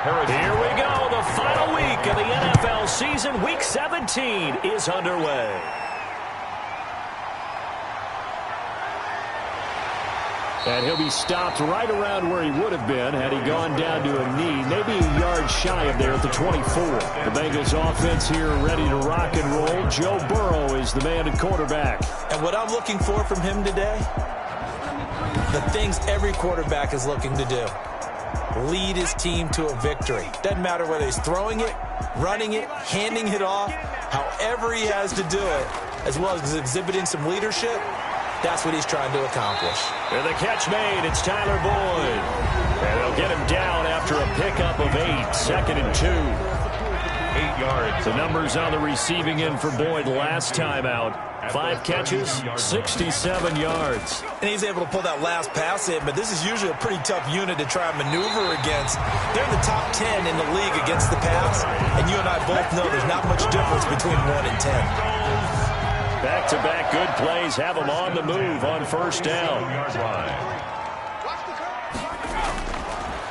Here we go. The final week of the NFL season. Week 17 is underway. And he'll be stopped right around where he would have been had he gone down to a knee, maybe a yard shy of there at the 24. The Bengals offense here ready to rock and roll. Joe Burrow is the man at quarterback. And what I'm looking for from him today, the things every quarterback is looking to do. Lead his team to a victory. Doesn't matter whether he's throwing it, running it, handing it off, however he has to do it, as well as exhibiting some leadership. That's what he's trying to accomplish. And the catch made. It's Tyler Boyd. And they'll get him down after a pickup of 8. 2nd and 2. 8 yards. The numbers on the receiving end for Boyd last time out. 5 catches, 67 yards. And he's able to pull that last pass in, but this is usually a pretty tough unit to try and maneuver against. They're in the top 10 in the league against the pass, and you and I both know there's not much difference between 1 and 10. Back-to-back good plays have them on the move on first down.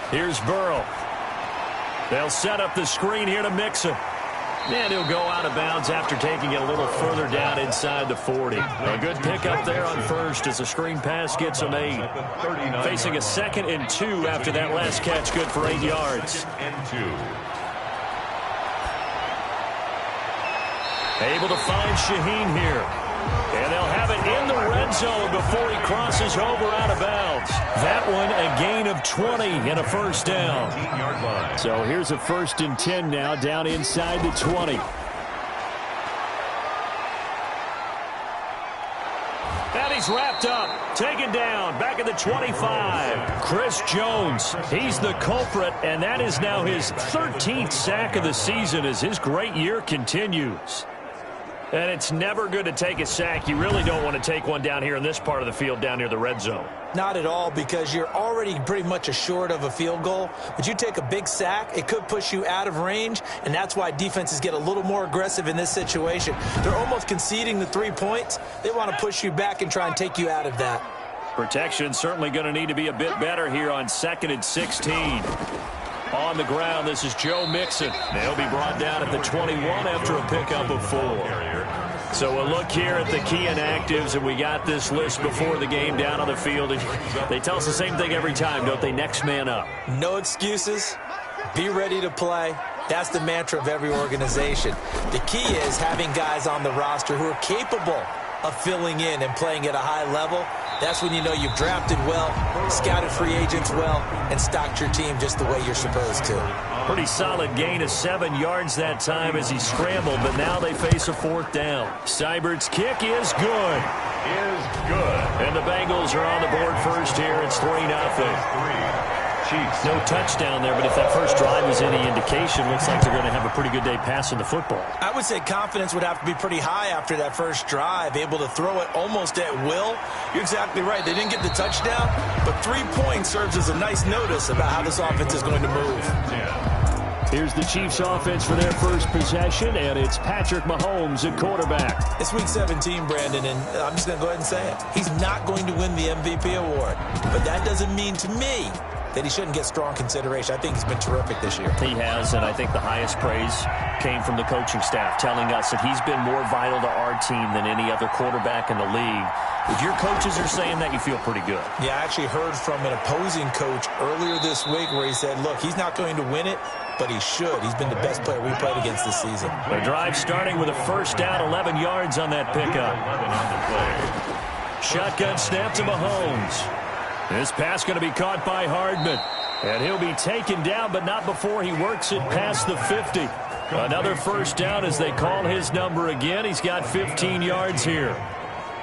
Here's Burrow. They'll set up the screen here to mix him. And he'll go out of bounds after taking it a little further down inside the 40. A good pickup there on first as the screen pass gets him 8. Facing a 2nd and 2 after that last catch, good for 8 yards. Able to find Shaheen here. And they'll have it in the red zone before he crosses over out of bounds. That one a gain of 20 and a first down. So here's a 1st and 10 now down inside the 20. And he's wrapped up, taken down, back at the 25. Chris Jones, he's the culprit, and that is now his 13th sack of the season as his great year continues. And it's never good to take a sack. You really don't want to take one down here in this part of the field down near the red zone. Not at all, because you're already pretty much assured of a field goal. But you take a big sack, it could push you out of range, and that's why defenses get a little more aggressive in this situation. They're almost conceding the 3 points. They want to push you back and try and take you out of that. Protection certainly going to need to be a bit better here on 2nd and 16. On the ground, this is Joe Mixon. They'll be brought down at the 21 after a pickup of 4. So a look here at the key inactives, and we got this list before the game down on the field. They tell us the same thing every time, don't they? Next man up. No excuses. Be ready to play. That's the mantra of every organization. The key is having guys on the roster who are capable of filling in and playing at a high level. That's when you know you've drafted well, scouted free agents well, and stocked your team just the way you're supposed to. Pretty solid gain of 7 yards that time as he scrambled, but now they face a 4th down. Seibert's kick is good. And the Bengals are on the board first here. It's 3-0. No touchdown there, but if that first drive is any indication, looks like they're going to have a pretty good day passing the football. I would say confidence would have to be pretty high after that first drive, able to throw it almost at will. You're exactly right. They didn't get the touchdown, but 3 points serves as a nice notice about how this offense is going to move. Here's the Chiefs offense for their first possession, and it's Patrick Mahomes at quarterback. It's week 17, Brandon, and I'm just going to go ahead and say it. He's not going to win the MVP award, but that doesn't mean to me that he shouldn't get strong consideration. I think he's been terrific this year. He has, and I think the highest praise came from the coaching staff, telling us that he's been more vital to our team than any other quarterback in the league. If your coaches are saying that, you feel pretty good. Yeah, I actually heard from an opposing coach earlier this week where he said, look, he's not going to win it, but he should. He's been the best player we played against this season. The drive starting with a first down, 11 yards on that pickup. Shotgun snap to Mahomes. This pass going to be caught by Hardman. And he'll be taken down, but not before he works it past the 50. Another first down as they call his number again. He's got 15 yards here.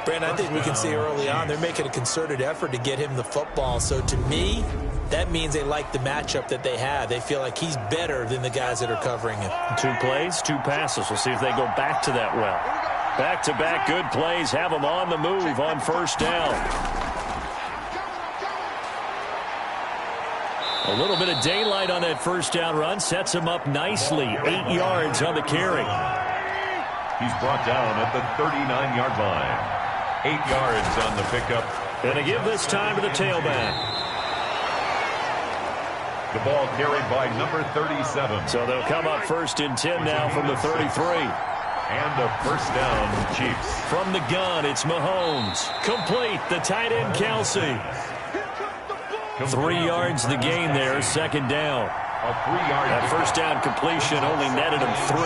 Brandon, I think we can see early on they're making a concerted effort to get him the football. So to me, that means they like the matchup that they have. They feel like he's better than the guys that are covering him. 2 plays, 2 passes. We'll see if they go back to that well. Back-to-back good plays have them on the move on first down. A little bit of daylight on that first down run sets him up nicely. 8 yards on the carry. He's brought down at the 39-yard line. 8 yards on the pickup. And to give this time to the tailback. The ball carried by number 37. So they'll come up 1st and 10 now from the 33. And a first down, Chiefs. From the gun, it's Mahomes. Complete, the tight end, Kelsey. 3 yards the gain there, 2nd down. A 3-yard. That first down completion only netted him 3.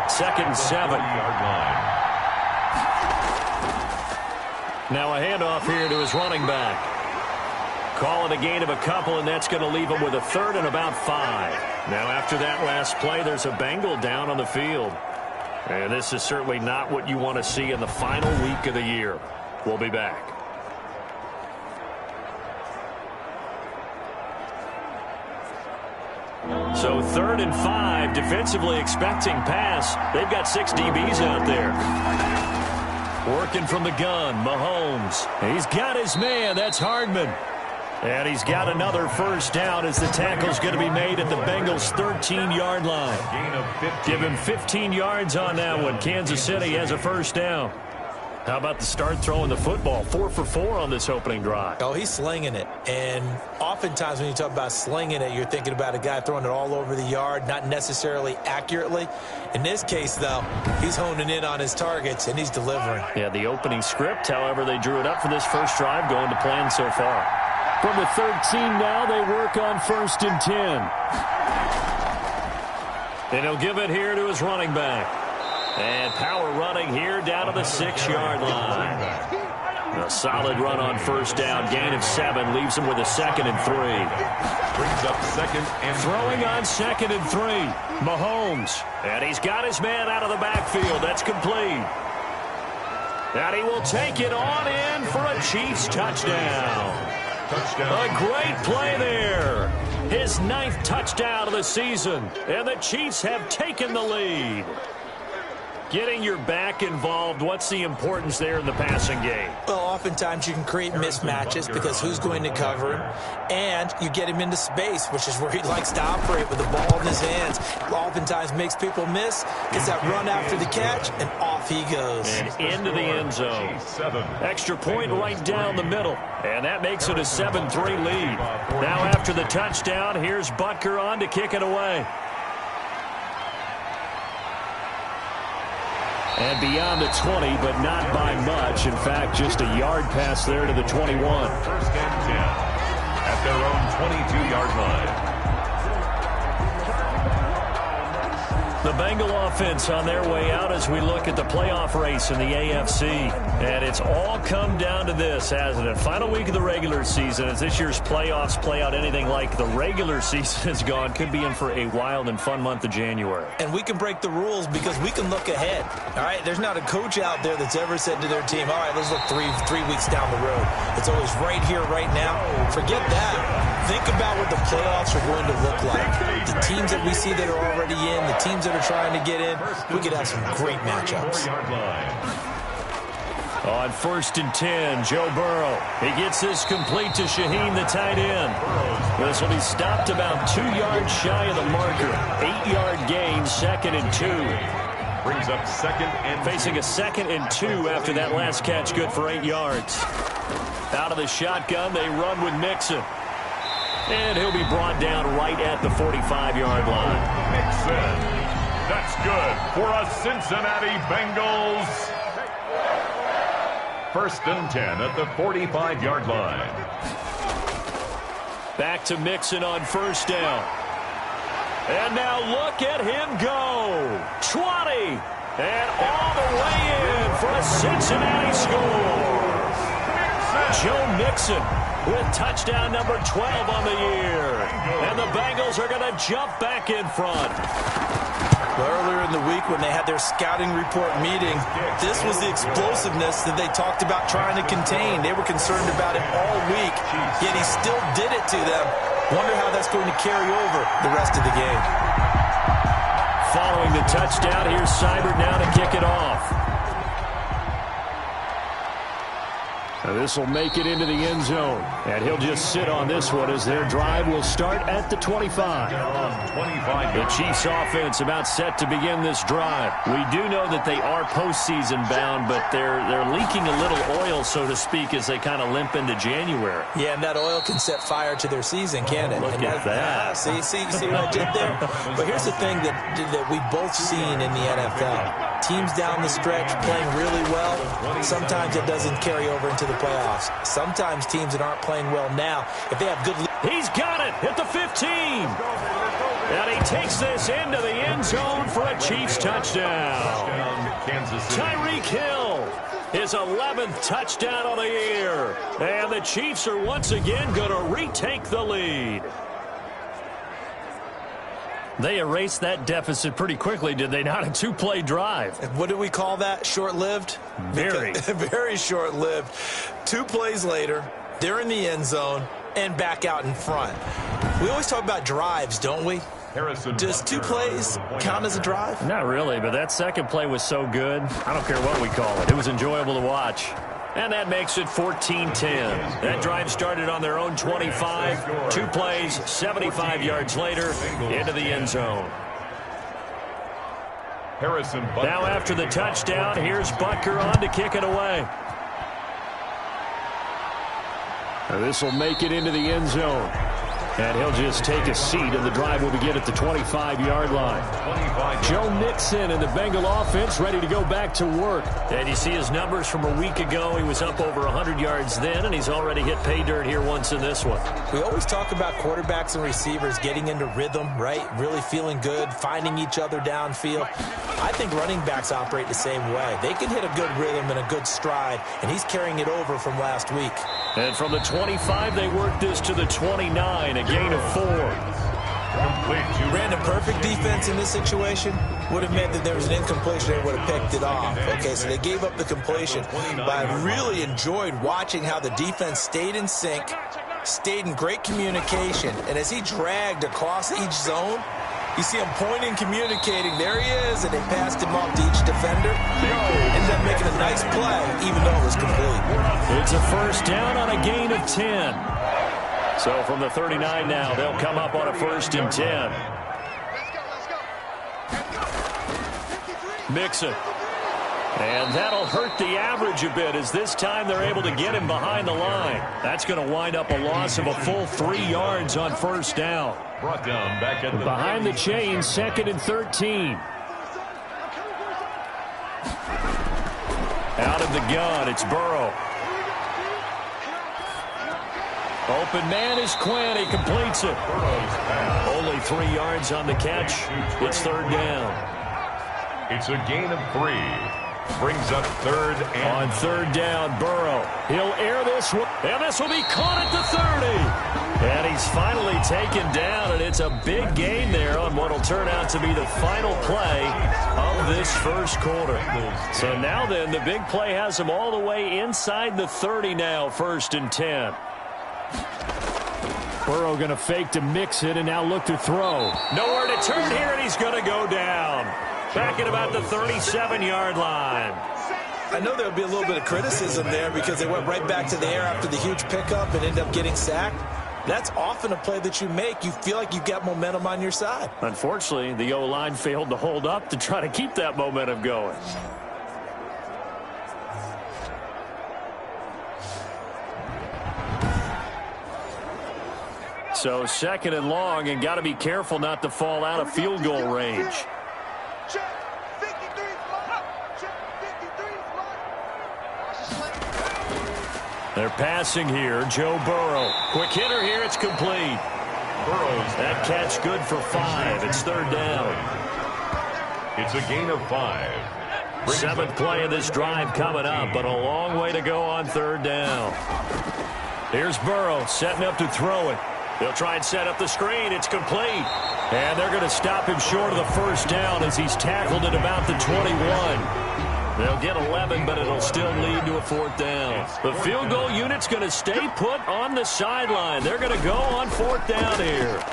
2nd and 7. Now a handoff here to his running back. Call it a gain of a couple, and that's going to leave him with a 3rd and about 5. Now after that last play, there's a Bengal down on the field. And this is certainly not what you want to see in the final week of the year. We'll be back. So 3rd and 5, defensively expecting pass. They've got 6 DBs out there. Working from the gun, Mahomes. He's got his man, that's Hardman. And he's got another first down as the tackle's going to be made at the Bengals' 13-yard line. Give him 15 yards on that one. Kansas City has a first down. How about the start throwing the football? 4 for 4 on this opening drive. Oh, he's slinging it. And oftentimes when you talk about slinging it, you're thinking about a guy throwing it all over the yard, not necessarily accurately. In this case, though, he's honing in on his targets, and he's delivering. Yeah, the opening script, however, they drew it up for this first drive, going to plan so far. From the 13 now, they work on 1st and 10. And he'll give it here to his running back. And power running here down to the 6-yard line. A solid run on first down. Gain of 7 leaves him with a 2nd and 3. Brings up 2nd and throwing on 2nd and 3. Mahomes. And he's got his man out of the backfield. That's complete. And he will take it on in for a Chiefs touchdown. A great play there. His 9th touchdown of the season. And the Chiefs have taken the lead. Getting your back involved, what's the importance there in the passing game? Well, oftentimes you can create mismatches because who's going to cover him, and you get him into space, which is where he likes to operate with the ball in his hands. Oftentimes makes people miss, gets that run after the catch, and off he goes. And into the end zone. Extra point right down the middle, and that makes it a 7-3 lead. Now after the touchdown, here's Butker on to kick it away. And beyond the 20, but not by much. In fact, just a yard pass there to the 21. 1st and 10 at their own 22-yard line. The Bengal offense on their way out as we look at the playoff race in the AFC. And it's all come down to this, hasn't it? Final week of the regular season, as this year's playoffs play out anything like the regular season has gone, could be in for a wild and fun month of January. And we can break the rules because we can look ahead. All right, there's not a coach out there that's ever said to their team, all right, let's look three weeks down the road. It's always right here, right now. Forget that. Think about what the playoffs are going to look like. The teams that we see that are already in, the teams that are trying to get in, we could have some great matchups. On 1st and 10, Joe Burrow. He gets this complete to Shaheen, the tight end. This will be stopped about 2 yards shy of the marker. 8-yard gain, 2nd and 2. Brings up 2nd and facing a 2nd and 2 after that last catch, good for 8 yards. Out of the shotgun, they run with Mixon. And he'll be brought down right at the 45-yard line. Mixon. That's good for a Cincinnati Bengals. 1st and 10 at the 45-yard line. Back to Mixon on first down. And now look at him go. 20. And all the way in for a Cincinnati score. Joe Mixon with touchdown number 12 on the year. And the Bengals are going to jump back in front. Earlier in the week when they had their scouting report meeting, this was the explosiveness that they talked about trying to contain. They were concerned about it all week, yet he still did it to them. Wonder how that's going to carry over the rest of the game. Following the touchdown, here's Seibert now to kick it off. This will make it into the end zone. And he'll just sit on this one as their drive will start at the 25. The Chiefs offense about set to begin this drive. We do know that they are postseason bound, but they're leaking a little oil, so to speak, as they kind of limp into January. Yeah, and that oil can set fire to their season, can't it? Look at that. See what I did there? But here's the thing that we've both seen in the NFL. Teams down the stretch playing really well, sometimes it doesn't carry over into the playoffs. Sometimes teams that aren't playing well now, if they have good... He's got it at the 15. And he takes this into the end zone for a Chiefs touchdown. Tyreek Hill, his 11th touchdown of the year. And the Chiefs are once again going to retake the lead. They erased that deficit pretty quickly, did they not? A two-play drive. What do we call that? Short-lived? Very. Very short-lived. 2 plays later, they're in the end zone and back out in front. We always talk about drives, don't we? Does 2 plays count as a drive? Not really, but that second play was so good. I don't care what we call it. It was enjoyable to watch. And that makes it 14-10. That drive started on their own 25. 2 plays, 75 yards later, into the end zone. Now after the touchdown, here's Butker on to kick it away. This will make it into the end zone. And he'll just take a seat, and the drive will begin at the 25-yard line. Joe Mixon and the Bengal offense ready to go back to work. And you see his numbers from a week ago. He was up over 100 yards then, and he's already hit pay dirt here once in this one. We always talk about quarterbacks and receivers getting into rhythm, right? Really feeling good, finding each other downfield. I think running backs operate the same way. They can hit a good rhythm and a good stride, and he's carrying it over from last week. And from the 25, they work this to the 29, a gain of 4. Ran a perfect defense in this situation. Would have meant that there was an incompletion. They would have picked it off. Okay, so they gave up the completion. But I really enjoyed watching how the defense stayed in sync, stayed in great communication. And as he dragged across each zone, you see him pointing, communicating. There he is, and they passed him off to each defender. Ended up making a nice play, even though it was complete. It's a first down on a gain of 10. So from the 39 now, they'll come up on a 1st and 10. Mixon. And that'll hurt the average a bit as this time they're able to get him behind the line. That's going to wind up a loss of a full 3 yards on 1st down. Brought down back at the behind the chain, 2nd and 13. Out of the gun, it's Burrow. Open man is Quinn. He completes it. Only 3 yards on the catch. It's 3rd down. It's a gain of 3. Brings up 3rd and... On 3rd down, Burrow. He'll air this one. And this will be caught at the 30. And he's finally taken down, and it's a big gain there on what will turn out to be the final play of this 1st quarter. So now then, the big play has him all the way inside the 30 now, 1st and 10. Burrow going to fake to Mixon and now look to throw. Nowhere to turn here, and he's going to go down. Back at about the 37-yard line. I know there'll be a little bit of criticism there because they went right back to the air after the huge pickup and ended up getting sacked. That's often a play that you make. You feel like you've got momentum on your side. Unfortunately, the O-line failed to hold up to try to keep that momentum going. So 2nd and long, and got to be careful not to fall out of field goal range. They're passing here. Joe Burrow. Quick hitter here. It's complete. That catch good for 5. It's 3rd down. It's a gain of 5. 7th play of this drive coming up, but a long way to go on 3rd down. Here's Burrow setting up to throw it. They'll try and set up the screen. It's complete. And they're going to stop him short of the 1st down as he's tackled at about the 21. They'll get 11, but it'll still lead to a 4th down. The field goal unit's going to stay put on the sideline. They're going to go on 4th down here.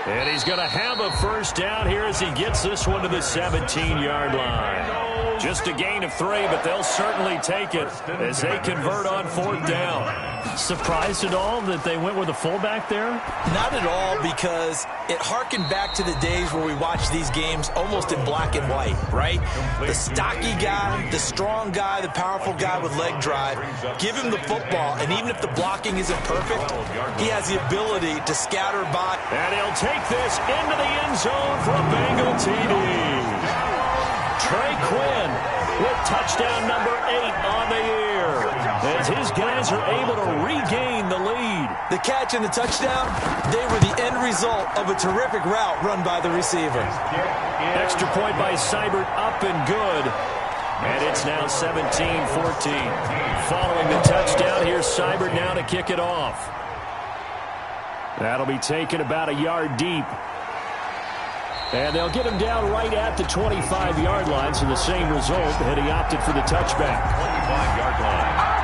And he's going to have a first down here as he gets this one to the 17-yard line. Just a gain of 3, but they'll certainly take it as they convert on 4th down. Surprised at all that they went with a fullback there? Not at all, because it harkened back to the days where we watched these games almost in black and white, right? The stocky guy, the strong guy, the powerful guy with leg drive. Give him the football, and even if the blocking isn't perfect, he has the ability to scatter by. And he'll take this into the end zone for a Bengal TD. Trey Quinn with touchdown number 8 on the year as his guys are able to regain the lead. The catch and the touchdown, they were the end result of a terrific route run by the receiver. Extra point by Seibert, up and good. And it's now 17-14. Following the touchdown, here's Seibert now to kick it off. That'll be taken about a yard deep. And they'll get him down right at the 25-yard line, so the same result, and he opted for the touchback. 25-yard line.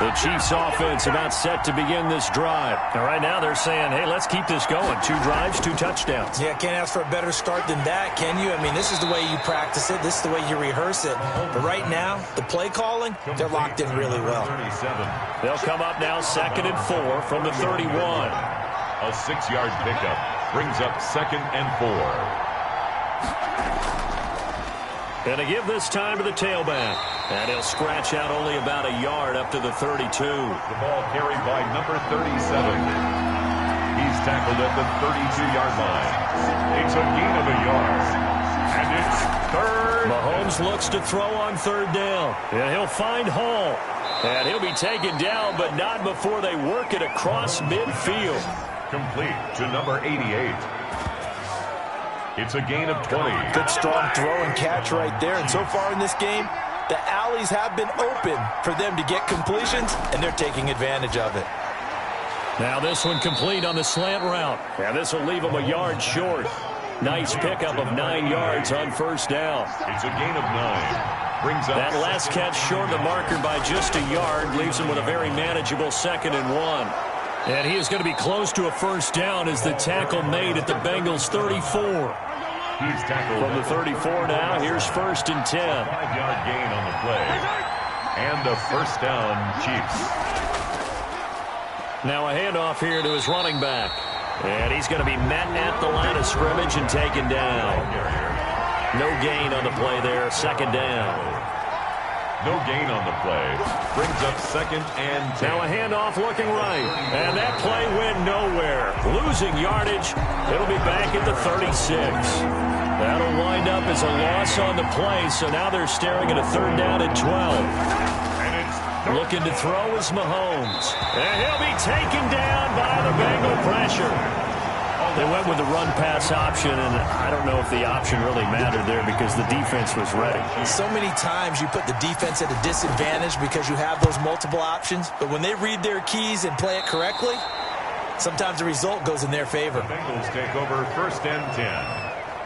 The Chiefs offense about set to begin this drive. And right now they're saying, hey, let's keep this going. 2 drives, 2 touchdowns. Yeah, can't ask for a better start than that, can you? I mean, this is the way you practice it. This is the way you rehearse it. But right now, the play calling, they're locked in really well. They'll come up now 2nd and 4 from the 31. A 6-yard pickup brings up 2nd and 4. And to give this time to the tailback. And he'll scratch out only about a yard up to the 32. The ball carried by number 37. He's tackled at the 32-yard line. It's a gain of a yard. And it's 3rd. Mahomes looks to throw on 3rd down. And he'll find Hall. And he'll be taken down, but not before they work it across midfield. Complete to number 88. It's a gain of 20. Good strong throw and catch right there. And so far in this game, the alleys have been open for them to get completions, and they're taking advantage of it. Now this one complete on the slant route. And this will leave them a yard short. Nice pickup of 9 yards on 1st down. It's a gain of 9. Brings up that last catch short of the marker by just a yard. Leaves him with a very manageable 2nd and 1. And he is going to be close to a 1st down as the tackle made at the Bengals 34. He's tackled from the 34 now. Here's 1st and 10. 5-yard gain on the play. And a 1st down, Chiefs. Now a handoff here to his running back. And he's going to be met at the line of scrimmage and taken down. No gain on the play there. 2nd down. No gain on the play. Brings up 2nd and 10. Now a handoff looking right. And that play went nowhere. Losing yardage. It'll be back at the 36. That'll wind up as a loss on the play. So now they're staring at a 3rd down and 12. And it's looking to throw is Mahomes. And he'll be taken down by the Bengal pressure. They went with the run-pass option, and I don't know if the option really mattered there because the defense was ready. So many times you put the defense at a disadvantage because you have those multiple options, but when they read their keys and play it correctly, sometimes the result goes in their favor. The Bengals take over 1st and 10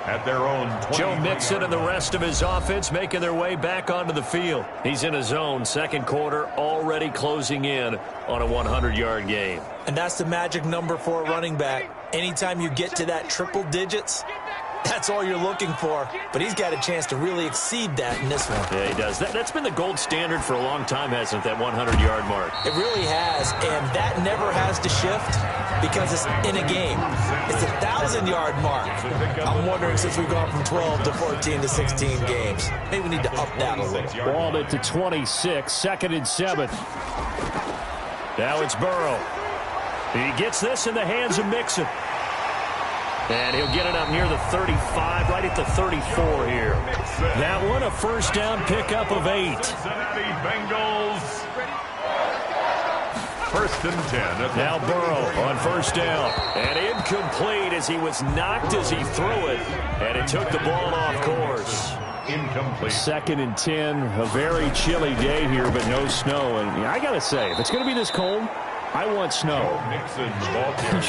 at their own 20. Joe Mixon and the rest of his offense making their way back onto the field. He's in his zone, 2nd quarter, already closing in on a 100-yard game. And that's the magic number for a running back. Anytime you get to that triple digits, that's all you're looking for. But he's got a chance to really exceed that in this one. Yeah, he does. That's been the gold standard for a long time, hasn't it, that 100-yard mark? It really has, and that never has to shift because it's in a game. It's a 1,000-yard mark. I'm wondering, since we've gone from 12 to 14 to 16 games, maybe we need to up that a little. Ball at the 26, 2nd and 7. Now it's Burrow. He gets this in the hands of Mixon. And he'll get it up near the 35, right at the 34 here. That one a 1st down pickup of 8. Cincinnati Bengals. 1st and 10. Now Burrow on 1st down. And incomplete as he was knocked as he threw it. And it took the ball off course. Incomplete. 2nd and 10. A very chilly day here, but no snow. And I got to say, if it's going to be this cold, I want snow.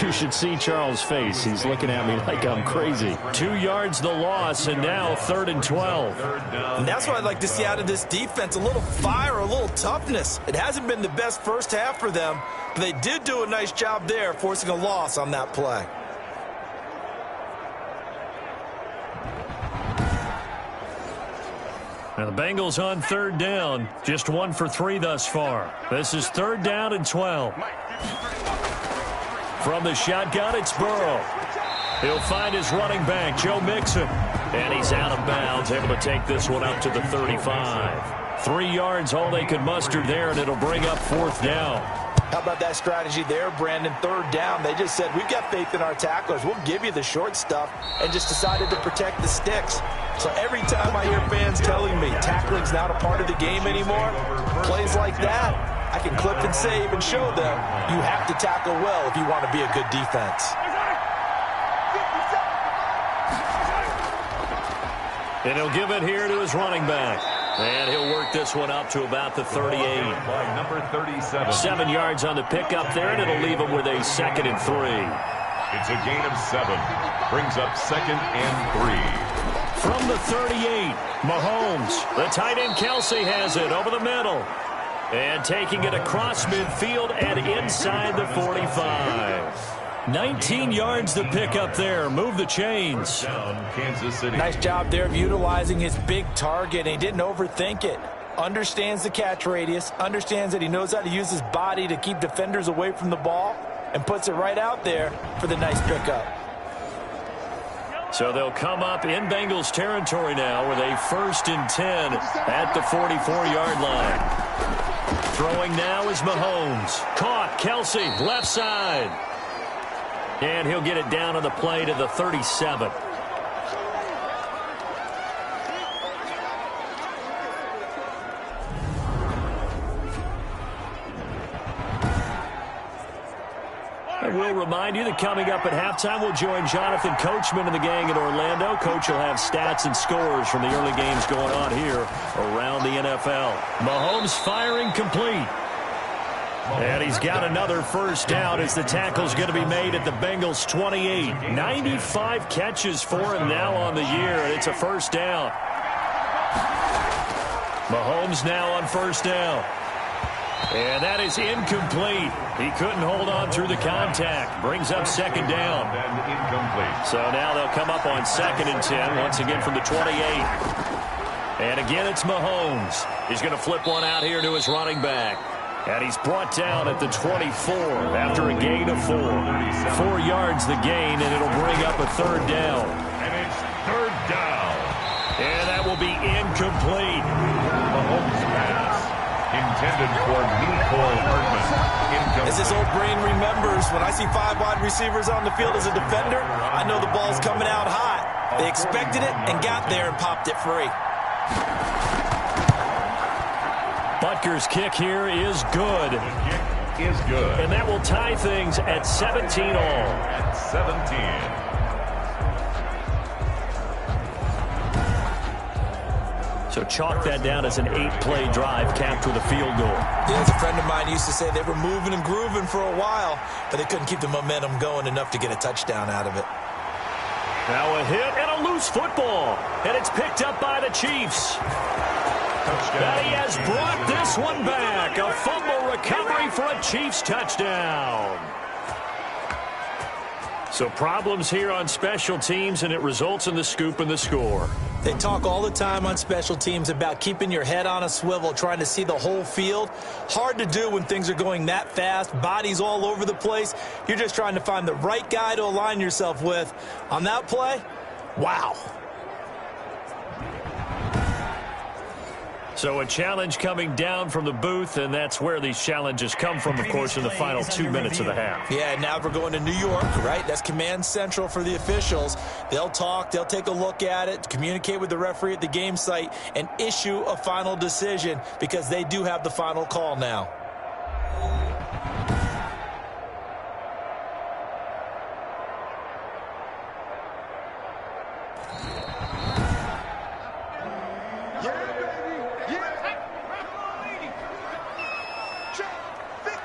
You should see Charles' face. He's looking at me like I'm crazy. 2 yards the loss, and now 3rd and 12. And that's what I'd like to see out of this defense. A little fire, a little toughness. It hasn't been the best 1st half for them, but they did do a nice job there, forcing a loss on that play. Now the Bengals on third down, just 1 for 3 thus far. This is 3rd down and 12. From the shotgun, it's Burrow. He'll find his running back, Joe Mixon. And he's out of bounds, able to take this one up to the 35. 3 yards, all they could muster there, and it'll bring up 4th down. How about that strategy there, Brandon? 3rd down. They just said, we've got faith in our tacklers. We'll give you the short stuff, and just decided to protect the sticks. So every time I hear fans telling me tackling's not a part of the game anymore, plays like that, I can clip and save and show them you have to tackle well if you want to be a good defense. And he'll give it here to his running back. And he'll work this one up to about the 38. By number 37. 7 yards on the pickup there, and it'll leave him with a 2nd and 3. It's a gain of 7. Brings up 2nd and 3. From the 38, Mahomes. The tight end Kelsey has it over the middle. And taking it across midfield and inside the 45. 19 yards to pick up there. Move the chains. Down, Kansas City. Nice job there of utilizing his big target. He didn't overthink it. Understands the catch radius. Understands that he knows how to use his body to keep defenders away from the ball. And puts it right out there for the nice pickup. So they'll come up in Bengals territory now with a 1st and 10 at the 44-yard line. Throwing now is Mahomes. Caught. Kelsey, left side. And he'll get it down on the play to the 37. I will remind you that coming up at halftime, we'll join Jonathan Coachman and the gang in Orlando. Coach will have stats and scores from the early games going on here around the NFL. Mahomes firing complete. And he's got another 1st down as the tackle's going to be made at the Bengals 28. 95 catches for him now on the year, and it's a 1st down. Mahomes now on 1st down. And that is incomplete. He couldn't hold on through the contact. Brings up 2nd down. And incomplete. So now they'll come up on 2nd and 10, once again from the 28. And again, it's Mahomes. He's going to flip one out here to his running back. And he's brought down at the 24 after a gain of 4. 4 yards the gain, and it'll bring up a 3rd down. And it's 3rd down. And that will be incomplete. Mahomes pass. Intended for Nicole Hardman. Incomplete. As his old brain remembers, when I see 5 wide receivers on the field as a defender, I know the ball's coming out hot. They expected it and got there and popped it free. Butker's kick here is good. The kick is good. And that will tie things at 17 all. At 17. So chalk that down as an 8-play drive capped with a field goal. Yeah, as a friend of mine used to say, they were moving and grooving for a while, but they couldn't keep the momentum going enough to get a touchdown out of it. Now a hit and a loose football. And it's picked up by the Chiefs. And he has brought this one back. A fumble recovery for a Chiefs touchdown. So problems here on special teams, and it results in the scoop and the score. They talk all the time on special teams about keeping your head on a swivel, trying to see the whole field. Hard to do when things are going that fast, bodies all over the place. You're just trying to find the right guy to align yourself with. On that play, wow. So a challenge coming down from the booth, and that's where these challenges come from, of course, in the final 2 minutes of the half. Yeah, now we're going to New York, right? That's command central for the officials. They'll talk, they'll take a look at it, communicate with the referee at the game site, and issue a final decision because they do have the final call now.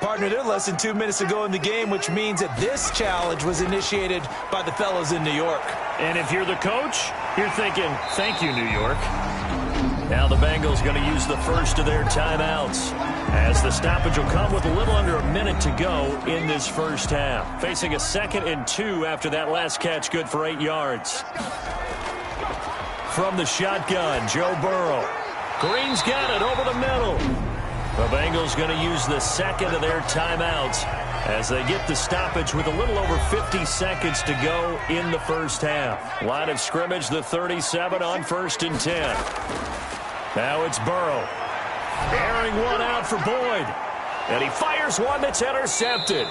Partner, they're less than 2 minutes to go in the game, which means that this challenge was initiated by the fellas in New York. And if you're the coach, you're thinking, thank you, New York. Now the Bengals going to use the first of their timeouts, as the stoppage will come with a little under a minute to go in this first half. Facing a 2nd and 2 after that last catch, good for 8 yards. From the shotgun, Joe Burrow. Green's got it over the middle. The Bengals going to use the second of their timeouts as they get the stoppage with a little over 50 seconds to go in the first half. Line of scrimmage, the 37 on 1st and 10. Now it's Burrow. Airing one out for Boyd. And he fires one that's intercepted.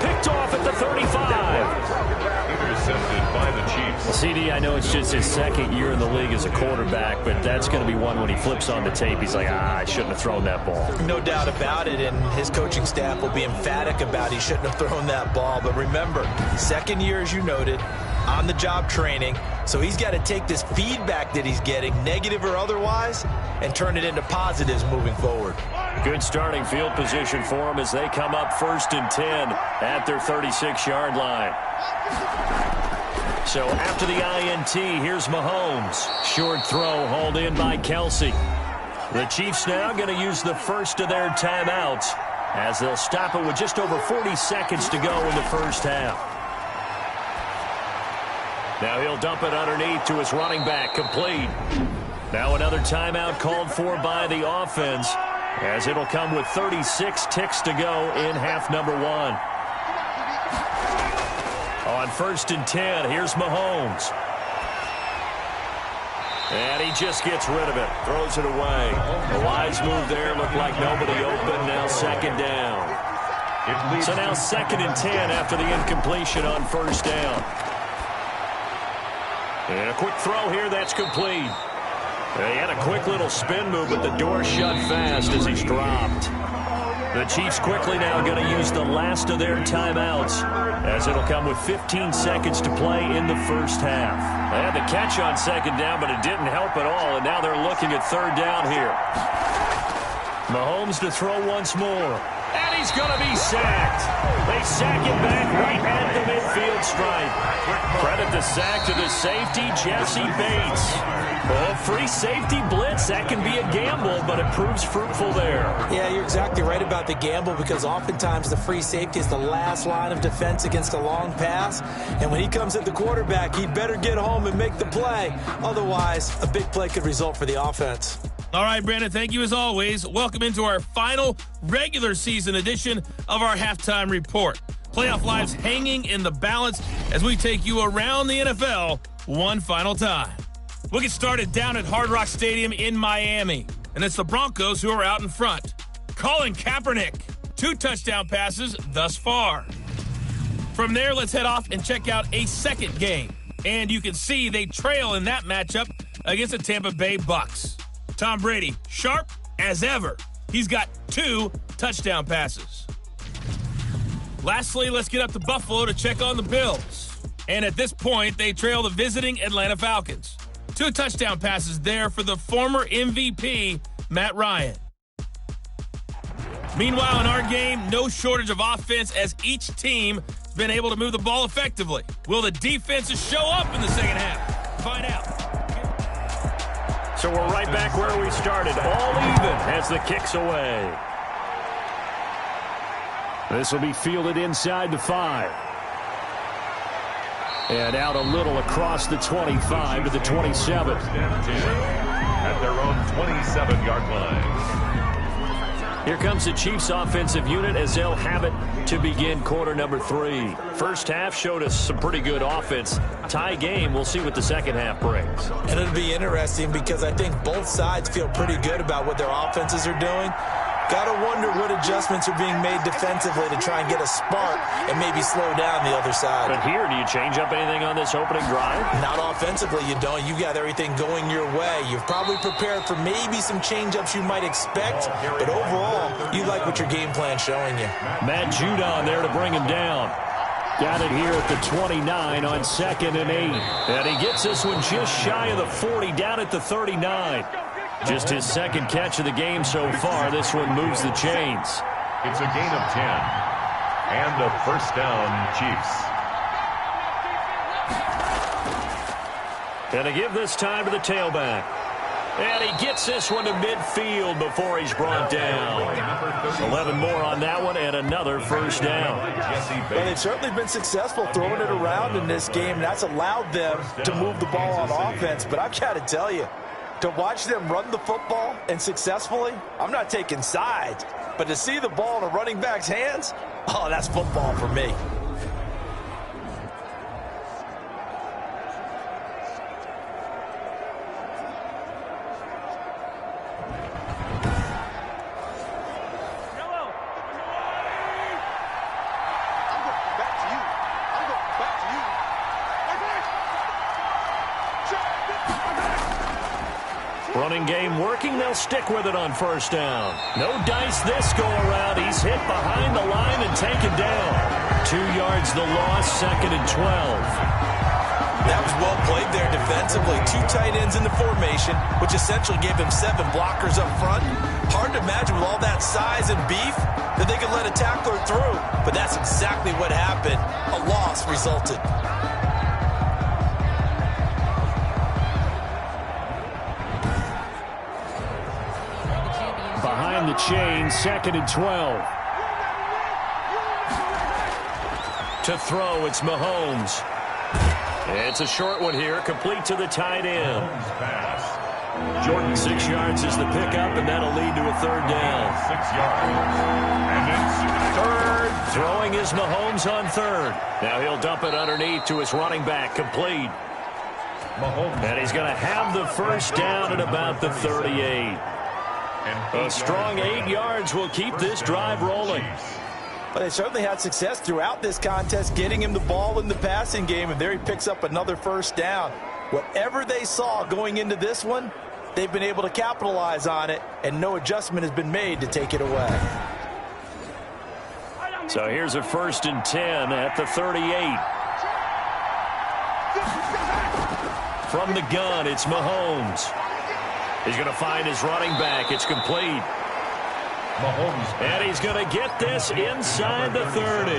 Picked off at the 35. Intercepted by the Chiefs. Well, CD, I know it's just his second year in the league as a quarterback, but that's going to be one when he flips on the tape. He's like, I shouldn't have thrown that ball. No doubt about it, and his coaching staff will be emphatic about he shouldn't have thrown that ball. But remember, second year, as you noted, on-the-job training. So he's got to take this feedback that he's getting, negative or otherwise, and turn it into positives moving forward. Good starting field position for him as they come up 1st and 10 at their 36-yard line. So after the INT, here's Mahomes. Short throw hauled in by Kelsey. The Chiefs now going to use the first of their timeouts as they'll stop it with just over 40 seconds to go in the first half. Now he'll dump it underneath to his running back, complete. Now another timeout called for by the offense as it'll come with 36 ticks to go in half number 1. On 1st and 10, here's Mahomes. And he just gets rid of it, throws it away. The wise move there, looked like nobody open, now 2nd down. So now 2nd and 10 after the incompletion on 1st down. And a quick throw here, that's complete. He had a quick little spin move, but the door shut fast as he's dropped. The Chiefs quickly now going to use the last of their timeouts as it'll come with 15 seconds to play in the first half. They had the catch on 2nd down, but it didn't help at all, and now they're looking at 3rd down here. Mahomes to throw once more. And he's going to be sacked. They sack him back right at the midfield stripe. Credit the sack to the safety, Jesse Bates. Oh, free safety blitz, that can be a gamble, but it proves fruitful there. Yeah, you're exactly right about the gamble because oftentimes the free safety is the last line of defense against a long pass. And when he comes at the quarterback, he better get home and make the play. Otherwise, a big play could result for the offense. All right, Brandon, thank you as always. Welcome into our final regular season edition of our halftime report. Playoff lives hanging in the balance as we take you around the NFL one final time. We'll get started down at Hard Rock Stadium in Miami, and it's the Broncos who are out in front. Colin Kaepernick, 2 touchdown passes thus far. From there, let's head off and check out a second game. And you can see they trail in that matchup against the Tampa Bay Bucks. Tom Brady, sharp as ever. He's got 2 touchdown passes. Lastly, let's get up to Buffalo to check on the Bills. And at this point, they trail the visiting Atlanta Falcons. 2 touchdown passes there for the former MVP, Matt Ryan. Meanwhile, in our game, no shortage of offense as each team has been able to move the ball effectively. Will the defenses show up in the second half? Find out. So we're right back where we started, all even as the kick's away. This will be fielded inside the 5. And out a little across the 25 to the 27. At their own 27-yard line. Here comes the Chiefs offensive unit as they'll have it to begin quarter number 3. First half showed us some pretty good offense. Tie game, we'll see what the second half brings. And it'll be interesting because I think both sides feel pretty good about what their offenses are doing. Got to wonder what adjustments are being made defensively to try and get a spark and maybe slow down the other side. But here, do you change up anything on this opening drive? Not offensively, you don't. You got everything going your way. You've probably prepared for maybe some change-ups you might expect, but overall, you like what your game plan's showing you. Matt Judon there to bring him down. Got it here at the 29 on 2nd and 8. And he gets this one just shy of the 40, down at the 39. Just his second catch of the game so far. This one moves the chains. It's a gain of 10. And a first down, Chiefs. And to give this time to the tailback. And he gets this one to midfield before he's brought down. 11 more on that one and another first down. Well, they've certainly been successful throwing it around in this game. That's allowed them to move the ball on offense. But I've got to tell you, To watch them run the football and successfully, I'm not taking sides, but to see the ball in a running back's hands, oh, that's football for me. Running game working. They'll stick with it on first down. No dice this go around. He's hit behind the line and taken down. 2 yards the loss, 2nd and 12. That was well played there defensively. 2 tight ends in the formation, which essentially gave them 7 blockers up front. Hard to imagine with all that size and beef that they could let a tackler through. But that's exactly what happened. A loss resulted. Behind the chain, 2nd and 12. To throw, it's Mahomes. It's a short one here, complete to the tight end. Jordan, 6 yards is the pickup, and that'll lead to a 3rd down. 6 yards. And it's 3rd. Throwing is Mahomes on 3rd. Now he'll dump it underneath to his running back, complete. Mahomes. And he's going to have the first down at about the 38. A strong 8 yards will keep this drive rolling. But they certainly had success throughout this contest, getting him the ball in the passing game, and there he picks up another first down. Whatever they saw going into this one, they've been able to capitalize on it, and no adjustment has been made to take it away. So here's a 1st and 10 at the 38. From the gun, it's Mahomes. He's going to find his running back. It's complete. Mahomes. And he's going to get this inside the 30.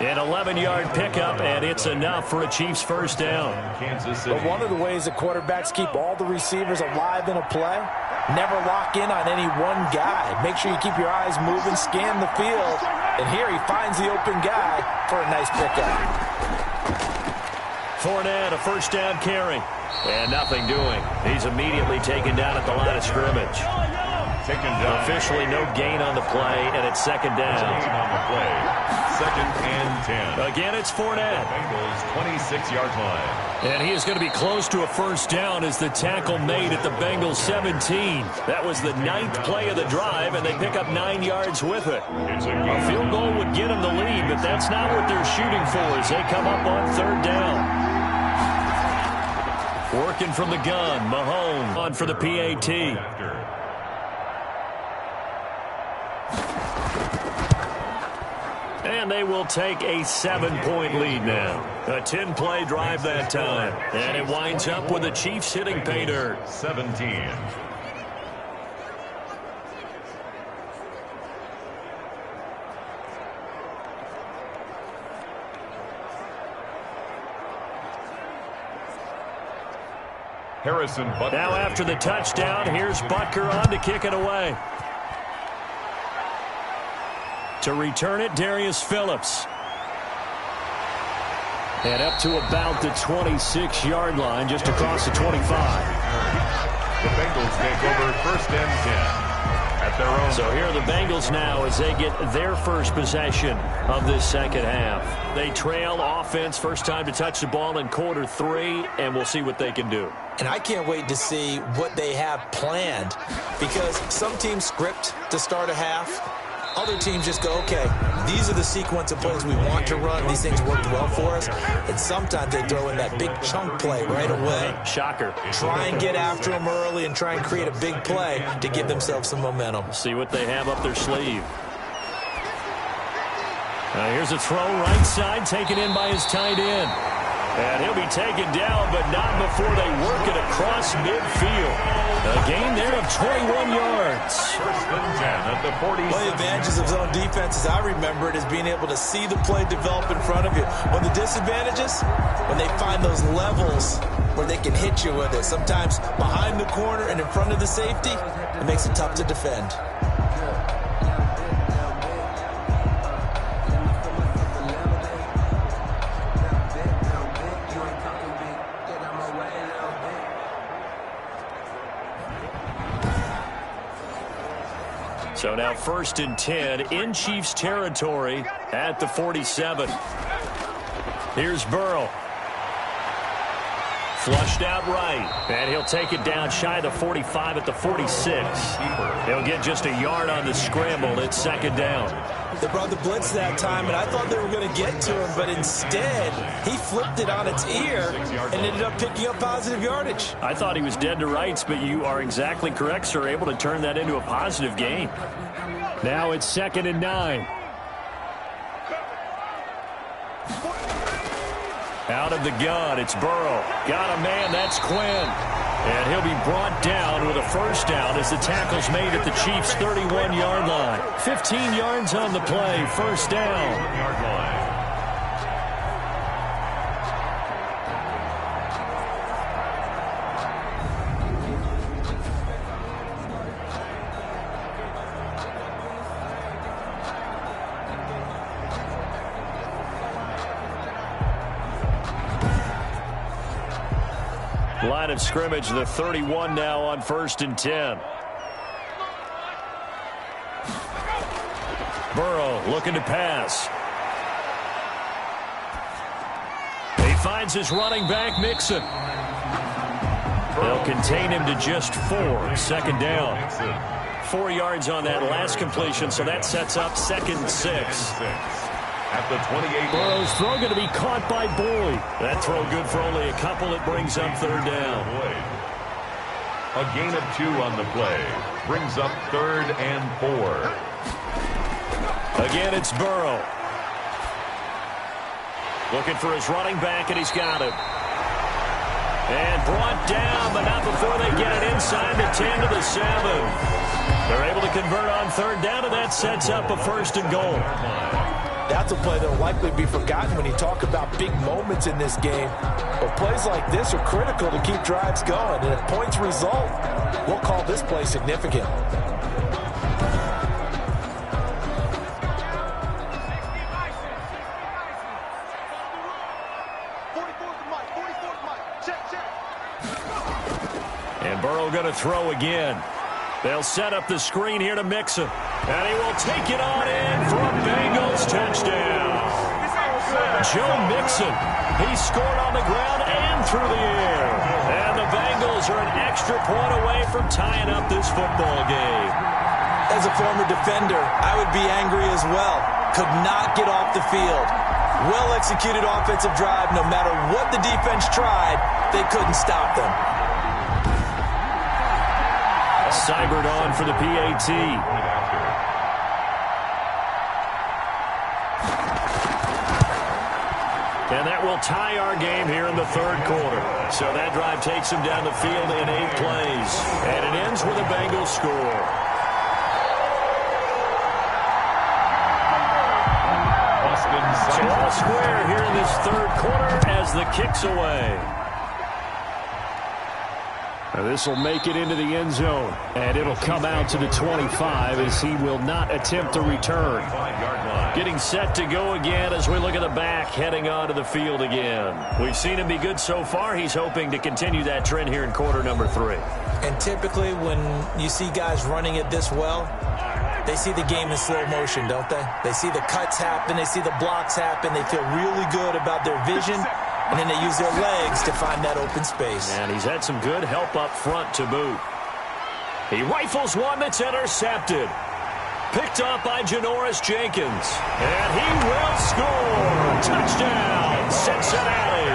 An 11-yard pickup, and it's enough for a Chiefs first down. Kansas City. But one of the ways that quarterbacks keep all the receivers alive in a play, never lock in on any one guy. Make sure you keep your eyes moving, scan the field, and here he finds the open guy for a nice pickup. Fournette, a first down carry. And nothing doing. He's immediately taken down at the line of scrimmage. Taken down. Officially no gain on the play, and it's 2nd down. Gain on the play. 2nd and 10. Again, it's Fournette. Bengals 26-yard line. And he is going to be close to a first down as the tackle made at the Bengals 17. That was the 9th play of the drive, and they pick up 9 yards with it. A field goal would get them the lead, but that's not what they're shooting for as they come up on 3rd down. Working from the gun, Mahomes on for the PAT. And they will take a 7-point lead now. A 10-play drive that time. And it winds up with the Chiefs hitting pay dirt. 17. Harrison Butker. Now after the touchdown, here's Butker on to kick it away. To return it, Darius Phillips. And up to about the 26-yard line, just across the 25. The Bengals take over 1st and 10. At their own. So here are the Bengals now as they get their first possession of this 2nd half. They trail offense, first time to touch the ball in quarter 3, and we'll see what they can do. And I can't wait to see what they have planned, because some teams script to start a half. Other teams just go, okay, these are the sequence of plays we want to run. These things worked well for us. And sometimes they throw in that big chunk play right away. Shocker. Try and get after them early and try and create a big play to give themselves some momentum. See what they have up their sleeve. Here's a throw right side, taken in by his tight end. And he'll be taken down, but not before they work it across midfield. A gain there of 21 yards. 1st and 10 at the 40. One of the advantages of zone defense, as I remember it, is being able to see the play develop in front of you. One of the disadvantages, when they find those levels where they can hit you with it. Sometimes behind the corner and in front of the safety, it makes it tough to defend. So now 1st and 10 in Chiefs territory at the 47. Here's Burrow. Flushed out right. And he'll take it down shy of the 45 at the 46. He'll get just a yard on the scramble. It's 2nd down. They brought the blitz that time, and I thought they were going to get to him, but instead he flipped it on its ear and ended up picking up positive yardage. I thought he was dead to rights, but you are exactly correct, sir. Able to turn that into a positive gain. Now it's 2nd and 9. Out of the gun, it's Burrow. Got a man, that's Quinn. And he'll be brought down with a 1st down as the tackle's made at the Chiefs' 31-yard line. 15 yards on the play, 1st down. Line of scrimmage, the 31 now on 1st and 10. Burrow looking to pass. He finds his running back, Mixon. They'll contain him to just 4. 2nd down. 4 yards on that last completion, so that sets up 2nd and 6. At the 28. Burrow's throw going to be caught by Boyd. That throw good for only a couple. It brings up 3rd down. A gain of 2 on the play. Brings up 3rd and 4. Again, it's Burrow. Looking for his running back, and he's got him. And brought down, but not before they get it inside the 10 to the 7. They're able to convert on 3rd down, and that sets up a 1st and goal. That's a play that will likely be forgotten when you talk about big moments in this game. But plays like this are critical to keep drives going. And if points result, we'll call this play significant. And Burrow going to throw again. They'll set up the screen here to Mixon. And he will take it on in for a Bengals touchdown. Joe Mixon, he scored on the ground and through the air. And the Bengals are an extra point away from tying up this football game. As a former defender, I would be angry as well. Could not get off the field. Well-executed offensive drive. No matter what the defense tried, they couldn't stop them. Seibert on for the PAT. And that will tie our game here in the 3rd quarter. So that drive takes them down the field in 8 plays. And it ends with a Bengals score. So all square here in this 3rd quarter as the kick's away. This will make it into the end zone, and it'll come out to the 25 as he will not attempt to return. Getting set to go again as we look at the back heading onto the field again. We've seen him be good so far. He's hoping to continue that trend here in quarter number 3. And typically when you see guys running it this well, they see the game in slow motion, don't they? They see the cuts happen, they see the blocks happen, they feel really good about their vision. And then they use their legs to find that open space. And he's had some good help up front to boot. He rifles one that's intercepted. Picked up by Janoris Jenkins. And he will score. Touchdown, Cincinnati.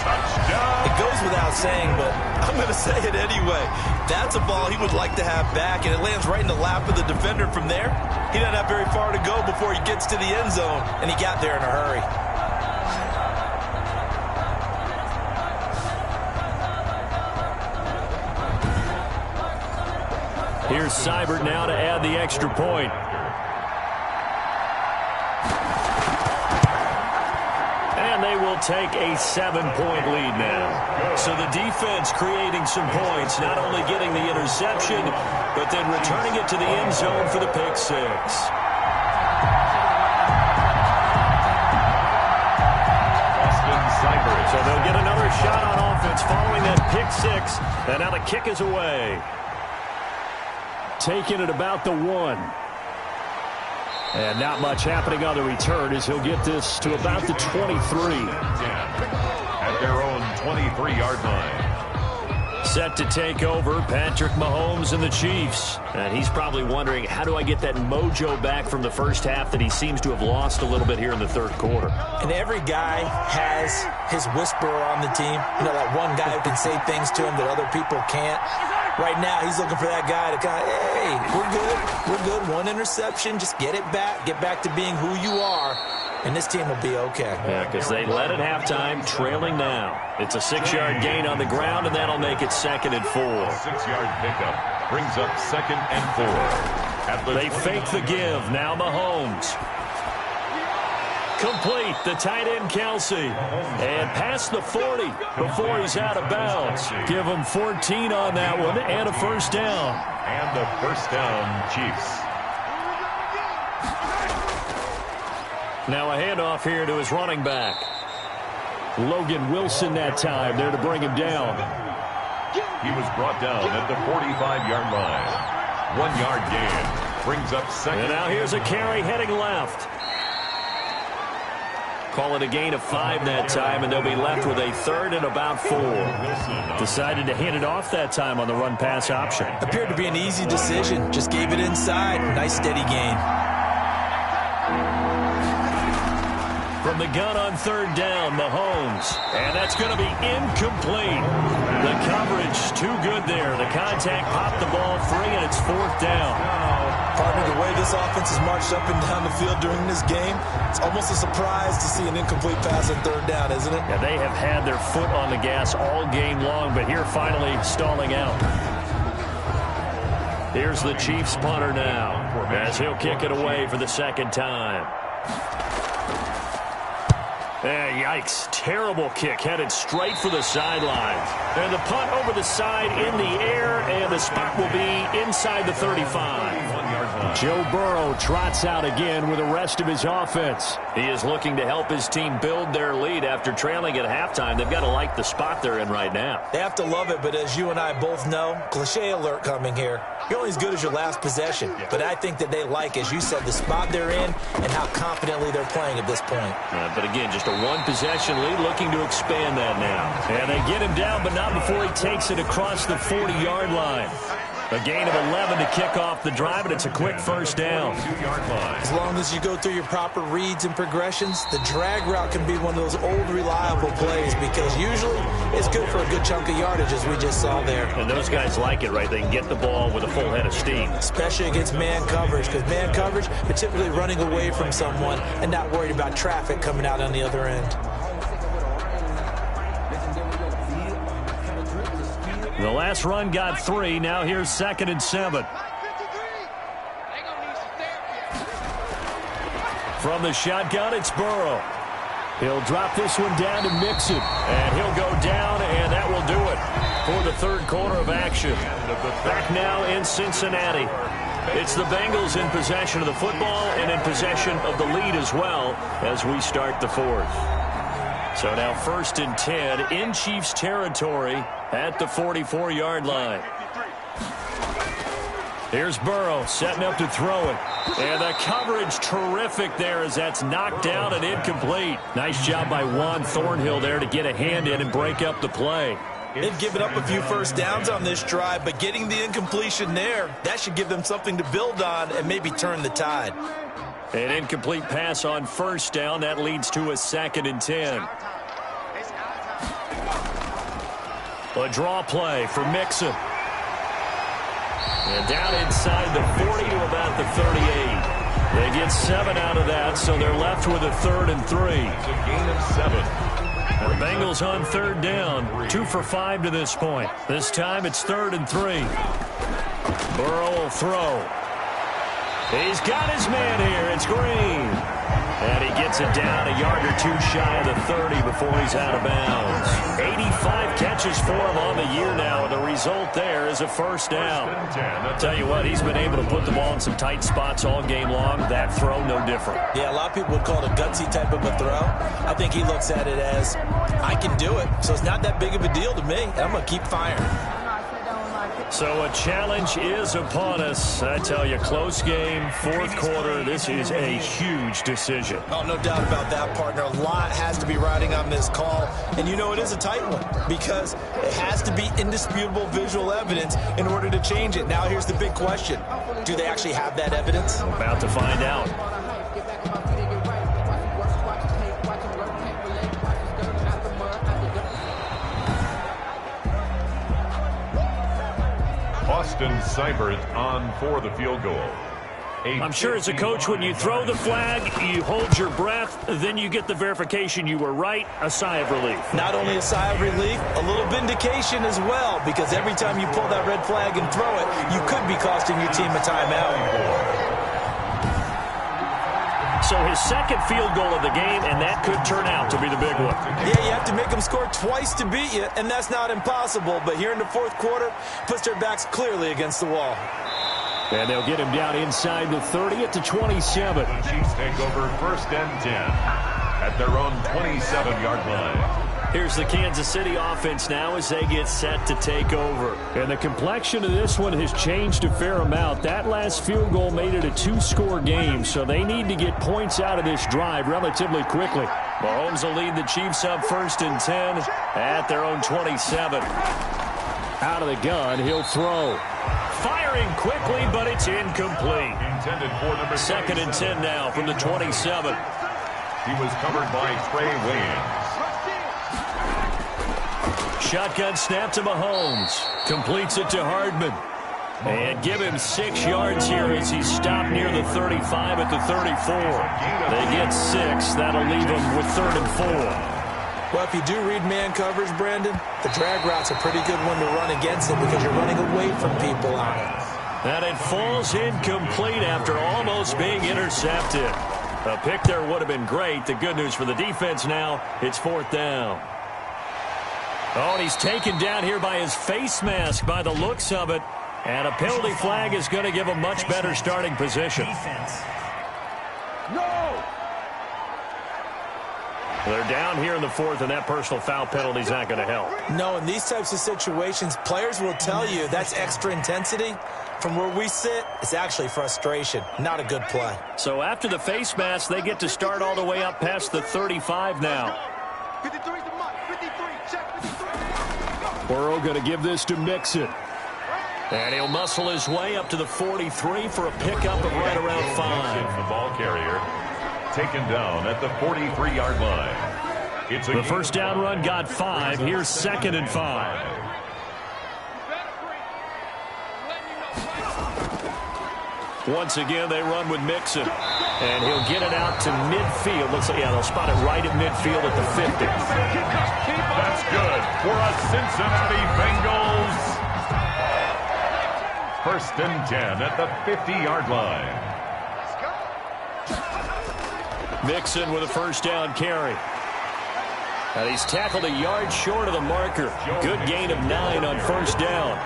Touchdown. It goes without saying, but I'm going to say it anyway. That's a ball he would like to have back, and it lands right in the lap of the defender from there. He doesn't have very far to go before he gets to the end zone, and he got there in a hurry. Here's Seibert now to add the extra point. And they will take a 7-point lead now. So the defense creating some points, not only getting the interception, but then returning it to the end zone for the pick 6. So they'll get another shot on offense following that pick 6, and now the kick is away. taken at about the 1. And not much happening on the return as he'll get this to about the 23. At their own 23-yard line. Set to take over, Patrick Mahomes and the Chiefs. And he's probably wondering, how do I get that mojo back from the first half that he seems to have lost a little bit here in the third quarter? And every guy has his whisperer on the team. You know, that one guy who can say things to him that other people can't. Right now, he's looking for that guy to kind of, hey, we're good. We're good. One interception. Just get it back. Get back to being who you are. And this team will be okay. Yeah, because they led at halftime, trailing now. It's a 6-yard gain on the ground, and that'll make it 2nd and 4. 6-yard pickup brings up 2nd and 4. They fake the give. Now Mahomes. Complete. The tight end, Kelsey. And past the 40 before he's out of bounds. Give him 14 on that one and a first down. And a first down, Chiefs. Now a handoff here to his running back. Logan Wilson that time there to bring him down. He was brought down at the 45-yard line. 1-yard gain brings up 2nd. And now here's a carry heading left. Call it a gain of 5 that time, and they'll be left with a 3rd and about 4. Decided to hand it off that time on the run-pass option. Appeared to be an easy decision. Just gave it inside. Nice steady gain. From the gun on 3rd down, Mahomes. And that's going to be incomplete. The coverage too good there. The contact popped the ball free, and it's 4th down. Partner, the way this offense has marched up and down the field during this game, it's almost a surprise to see an incomplete pass on 3rd down, isn't it? Yeah, they have had their foot on the gas all game long, but here finally stalling out. Here's the Chiefs punter now, as he'll kick it away for the 2nd time. Yikes. Terrible kick headed straight for the sidelines. And the punt over the side in the air, and the spot will be inside the 35. Joe Burrow trots out again with the rest of his offense. He is looking to help his team build their lead after trailing at halftime. They've got to like the spot they're in right now. They have to love it, but as you and I both know, cliche alert coming here. You're only as good as your last possession. But I think that they like, as you said, the spot they're in and how confidently they're playing at this point. But again, just a one-possession lead, looking to expand that now. And they get him down, but not before he takes it across the 40-yard line. A gain of 11 to kick off the drive, and it's a quick first down. As long as you go through your proper reads and progressions, the drag route can be one of those old, reliable plays because usually it's good for a good chunk of yardage, as we just saw there. And those guys like it, right? They can get the ball with a full head of steam. Especially against man coverage, because man coverage, they're typically running away from someone and not worried about traffic coming out on the other end. The last run got 3. Now here's 2nd and 7. From the shotgun, it's Burrow. He'll drop this one down to Mixon. And he'll go down, and that will do it for the 3rd quarter of action. Back now in Cincinnati. It's the Bengals in possession of the football and in possession of the lead as well as we start the 4th. So now 1st and 10 in Chiefs territory at the 44-yard line. Here's Burrow setting up to throw it. And the coverage terrific there as that's knocked down and incomplete. Nice job by Juan Thornhill there to get a hand in and break up the play. They've given up a few first downs on this drive, but getting the incompletion there, that should give them something to build on and maybe turn the tide. An incomplete pass on 1st down. That leads to a 2nd and 10. A draw play for Mixon. And down inside the 40 to about the 38. They get 7 out of that, so they're left with a 3rd and 3. It's a gain of 7. And the Bengals on 3rd down, 2 for 5 to this point. This time it's 3rd and 3. Burrow will throw. He's got his man here. It's Green. And he gets it down a yard or 2 shy of the 30 before he's out of bounds. 85 catches for him on the year now, and the result there is a 1st down. I'll tell you what, he's been able to put the ball in some tight spots all game long. That throw, no different. Yeah, a lot of people would call it a gutsy type of a throw. I think he looks at it as, I can do it, so it's not that big of a deal to me, and I'm going to keep firing. So a challenge is upon us. I tell you, close game, fourth quarter. This is a huge decision. Oh, no doubt about that, partner. A lot has to be riding on this call. And you know it is a tight one because it has to be indisputable visual evidence in order to change it. Now here's the big question. Do they actually have that evidence? About to find out. Austin Seibert on for the field goal. I'm sure as a coach, when you throw the flag, you hold your breath, then you get the verification you were right, a sigh of relief. Not only a sigh of relief, a little vindication as well, because every time you pull that red flag and throw it, you could be costing your team a timeout. So his second field goal of the game, and that could turn out to be the big one. Yeah, you have to make them score twice to beat you, and that's not impossible. But here in the fourth quarter, puts their backs clearly against the wall. And they'll get him down inside the 30 at the 27. The Chiefs take over 1st and 10 at their own 27-yard line. Here's the Kansas City offense now as they get set to take over. And the complexion of this one has changed a fair amount. That last field goal made it a two-score game, so they need to get points out of this drive relatively quickly. Mahomes will lead the Chiefs up 1st and 10 at their own 27. Out of the gun, he'll throw. Firing quickly, but it's incomplete. Intended for number 2nd and 10 now from the 27. He was covered by Trey Williams. Shotgun snap to Mahomes. Completes it to Hardman. And give him 6 yards here as he's stopped near the 35 at the 34. They get 6. That'll leave them with 3rd and 4. Well, if you do read man coverage, Brandon, the drag route's a pretty good one to run against it because you're running away from people on it. And it falls incomplete after almost being intercepted. A pick there would have been great. The good news for the defense now, it's 4th down. Oh, and he's taken down here by his face mask by the looks of it. And a penalty flag is going to give a much better starting position. No! They're down here in the 4th, and that personal foul penalty is not going to help. No, in these types of situations, players will tell you that's extra intensity. From where we sit, it's actually frustration. Not a good play. So after the face mask, they get to start all the way up past the 35 now. 53's the mark. 53. Check 53. Burrow going to give this to Mixon. And he'll muscle his way up to the 43 for a pickup of right around 5. The ball carrier taken down at the 43-yard line. It's the first down run got 5. Here's 2nd and 5. Once again, they run with Mixon. And he'll get it out to midfield. Looks like, yeah, they'll spot it right at midfield at the 50. That's good for a Cincinnati Bengals. 1st and 10 at the 50-yard line. Mixon with a first down carry. And he's tackled a yard short of the marker. Good gain of 9 on 1st down.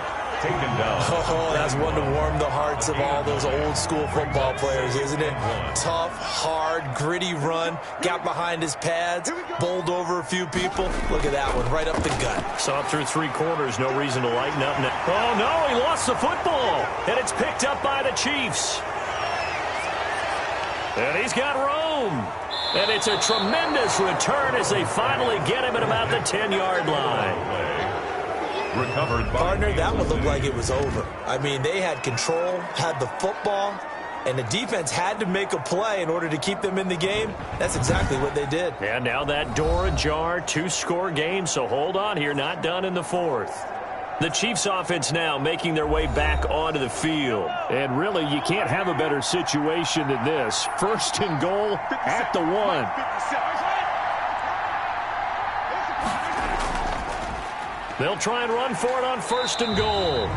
Taken down. Oh, that's one to warm the hearts of all those old school football players, isn't it? Tough, hard, gritty run. Got behind his pads, bowled over a few people. Look at that one, right up the gut. Saw it through 3 quarters. No reason to lighten up now. Oh, no, he lost the football. And it's picked up by the Chiefs. And he's got room. And it's a tremendous return as they finally get him at about the 10-yard line. Recovered by partner, that would look like it was over. I mean, they had control, had the football, and the defense had to make a play in order to keep them in the game. That's exactly what they did. And now that door ajar, 2-score game, so hold on here, not done in the 4th. The Chiefs offense now making their way back onto the field. And really, you can't have a better situation than this. 1st and goal at the 1. They'll try and run for it on 1st and goal.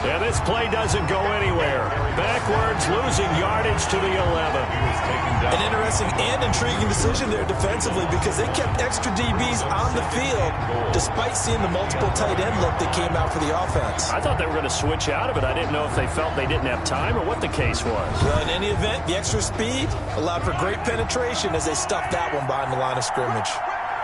And this play doesn't go anywhere. Backwards, losing yardage to the 11. An interesting and intriguing decision there defensively because they kept extra DBs on the field despite seeing the multiple tight end look that came out for the offense. I thought they were going to switch out of it. I didn't know if they felt they didn't have time or what the case was. Well, in any event, the extra speed allowed for great penetration as they stuffed that one behind the line of scrimmage.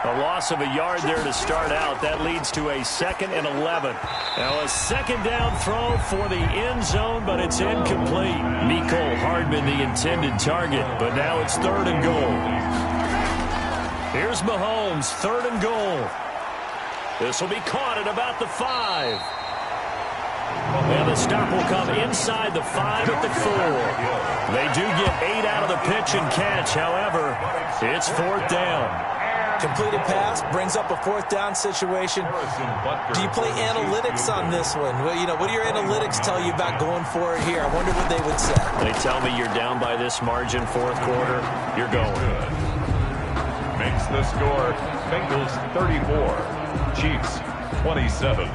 A loss of a yard there to start out. That leads to a 2nd and 11. Now a second down throw for the end zone, but it's incomplete. Mecole Hardman, the intended target, but now it's 3rd and goal. Here's Mahomes, 3rd and goal. This will be caught at about the 5. And the stop will come inside the 5 at the 4. They do get 8 out of the pitch and catch. However, it's 4th down. Completed pass brings up a 4th down situation. Do you play analytics on this one? Well, what do your analytics tell you about going for it here? I wonder what they would say. They tell me you're down by this margin, 4th quarter. You're going. Makes the score Bengals 34, Chiefs 27.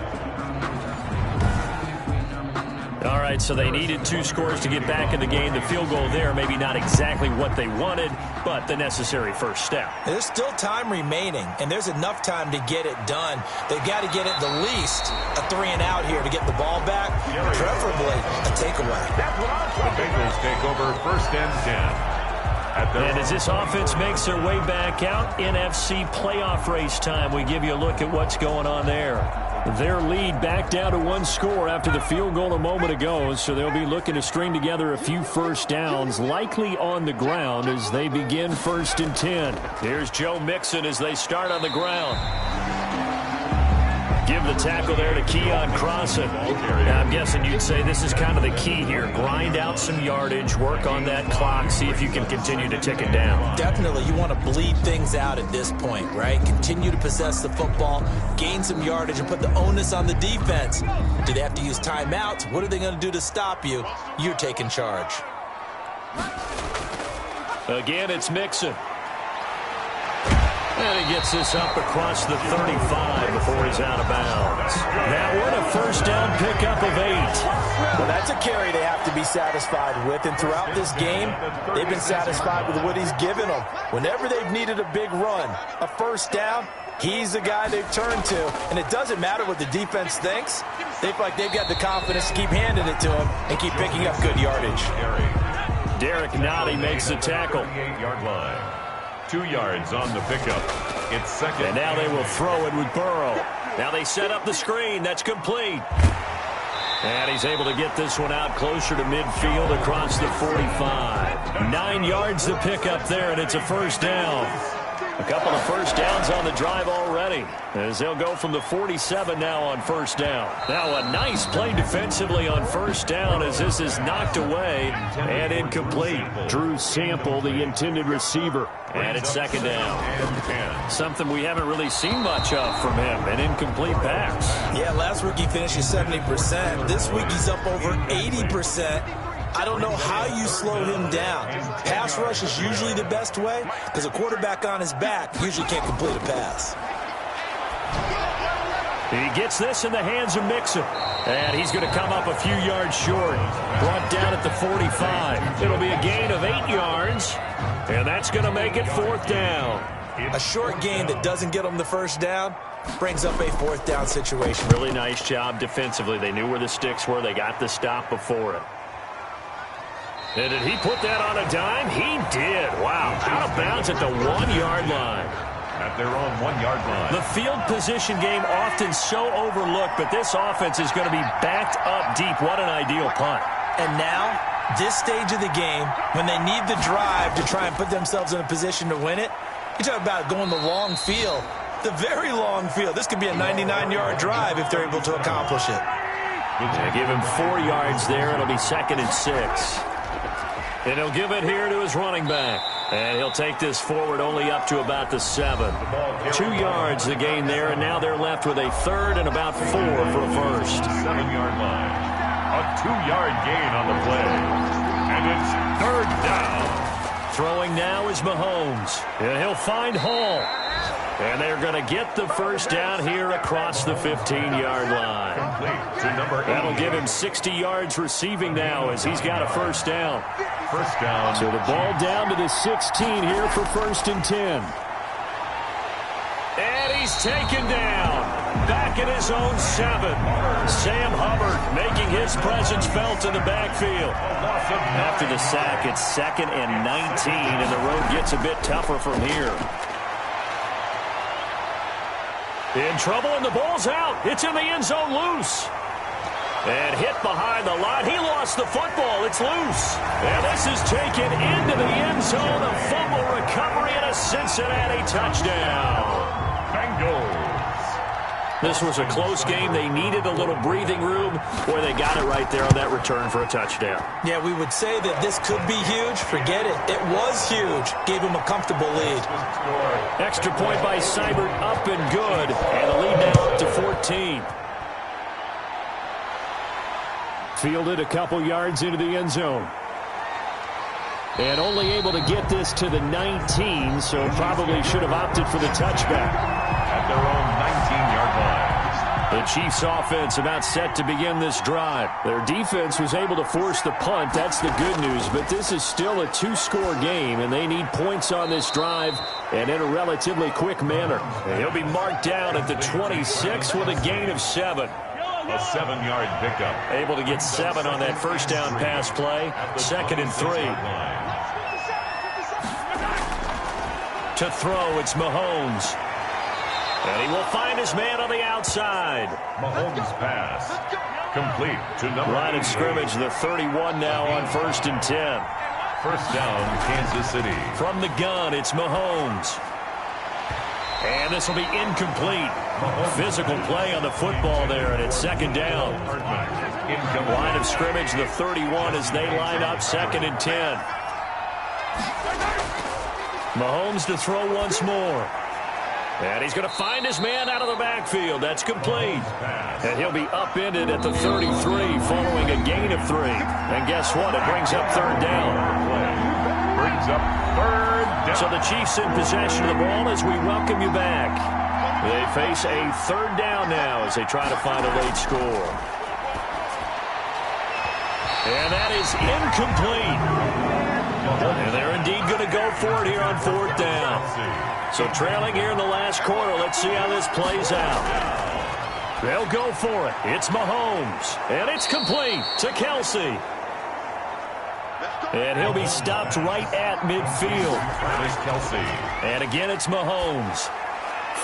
All right, so they needed 2 scores to get back in the game. The field goal there, maybe not exactly what they wanted, but the necessary first step. There's still time remaining, and there's enough time to get it done. They've got to get at the least a 3 and out here to get the ball back, preferably a takeaway. The Bengals take over 1st and 10. And as this offense makes their way back out, NFC playoff race time, we give you a look at what's going on there. Their lead back down to 1 score after the field goal a moment ago, so they'll be looking to string together a few first downs, likely on the ground as they begin 1st and 10. Here's Joe Mixon as they start on the ground. Give the tackle there to Keon Crossan. Now, I'm guessing you'd say this is kind of the key here. Grind out some yardage, work on that clock, see if you can continue to tick it down. Definitely. You want to bleed things out at this point, right? Continue to possess the football, gain some yardage, and put the onus on the defense. Do they have to use timeouts? What are they going to do to stop you? You're taking charge. Again, it's Mixon. And he gets this up across the 35 before he's out of bounds. That one a first down pickup of 8. Well, that's a carry they have to be satisfied with. And throughout this game, they've been satisfied with what he's given them. Whenever they've needed a big run, a first down, he's the guy they've turned to. And it doesn't matter what the defense thinks. They feel like they've got the confidence to keep handing it to him and keep picking up good yardage. Derek Nottie makes the tackle. 8-yard line. 2 yards on the pickup. It's 2nd. And now they will throw it with Burrow. Now they set up the screen. That's complete. And he's able to get this one out closer to midfield across the 45. 9 yards to pick up there, and it's a first down. A couple of first downs on the drive already, as they'll go from the 47 now on first down. Now a nice play defensively on first down as this is knocked away and incomplete. Drew Sample, the intended receiver, and it's 2nd down. Something we haven't really seen much of from him, an incomplete pass. Yeah, last week he finished at 70%. This week he's up over 80%. I don't know how you slow him down. Pass rush is usually the best way because a quarterback on his back usually can't complete a pass. He gets this in the hands of Mixon. And he's going to come up a few yards short. Brought down at the 45. It'll be a gain of 8 yards. And that's going to make it 4th down. A short gain that doesn't get them the first down brings up a 4th down situation. Really nice job defensively. They knew where the sticks were. They got the stop before it. And did he put that on a dime? He did. Wow. Out of bounds at the 1-yard line. At their own 1-yard line. The field position game often so overlooked, but this offense is going to be backed up deep. What an ideal punt. And now, this stage of the game, when they need the drive to try and put themselves in a position to win it, you talk about going the long field, the very long field. This could be a 99-yard drive if they're able to accomplish it. They give him 4 yards there. It'll be 2nd and 6. And he'll give it here to his running back. And he'll take this forward only up to about the 7. 2 yards the gain there, and now they're left with a 3rd and about 4 for a first. 7-yard line. A 2-yard gain on the play. And it's 3rd down. Throwing now is Mahomes. And he'll find Hall. And they're going to get the first down here across the 15-yard line. That'll give him 60 yards receiving now as he's got a first down. First down. So the ball down to the 16 here for 1st and 10. And he's taken down. Back at his own 7. Sam Hubbard making his presence felt in the backfield. After the sack, it's 2nd and 19, and the road gets a bit tougher from here. In trouble, and the ball's out. It's in the end zone loose. And hit behind the line. He lost the football. It's loose. And this is taken into the end zone. A fumble recovery and a Cincinnati touchdown. Bengals. This was a close game. They needed a little breathing room. Boy, they got it right there on that return for a touchdown. Yeah, we would say that this could be huge. Forget it. It was huge. Gave him a comfortable lead. Extra point by Seibert, up and good. And the lead now up to 14. Fielded a couple yards into the end zone. And only able to get this to the 19, so probably should have opted for the touchback. At their own 19-yard line. The Chiefs offense about set to begin this drive. Their defense was able to force the punt. That's the good news. But this is still a two-score game, and they need points on this drive and in a relatively quick manner. And he'll be marked down at the 26 with a gain of 7. A 7-yard pickup. Able to get 7 on that first down pass play. 2nd and 3. To throw, it's Mahomes. And he will find his man on the outside. Mahomes' pass. Complete to number Line of 88. scrimmage, the 31 now on 1st and 10. First down, Kansas City. From the gun, it's Mahomes. And this will be incomplete. Physical play on the football there, and it's 2nd down. Line of scrimmage, the 31 as they line up 2nd and 10. Mahomes to throw once more. And he's going to find his man out of the backfield. That's complete. And he'll be upended at the 33 following a gain of 3. And guess what? It brings up 3rd down. Brings up 3rd down. So the Chiefs in possession of the ball as we welcome you back. They face a 3rd down now as they try to find a late score. And that is incomplete. And they're indeed going to go for it here on 4th down. So trailing here in the last quarter. Let's see how this plays out. They'll go for it. It's Mahomes. And it's complete to Kelsey. And he'll be stopped right at midfield. Travis Kelsey. And again, it's Mahomes.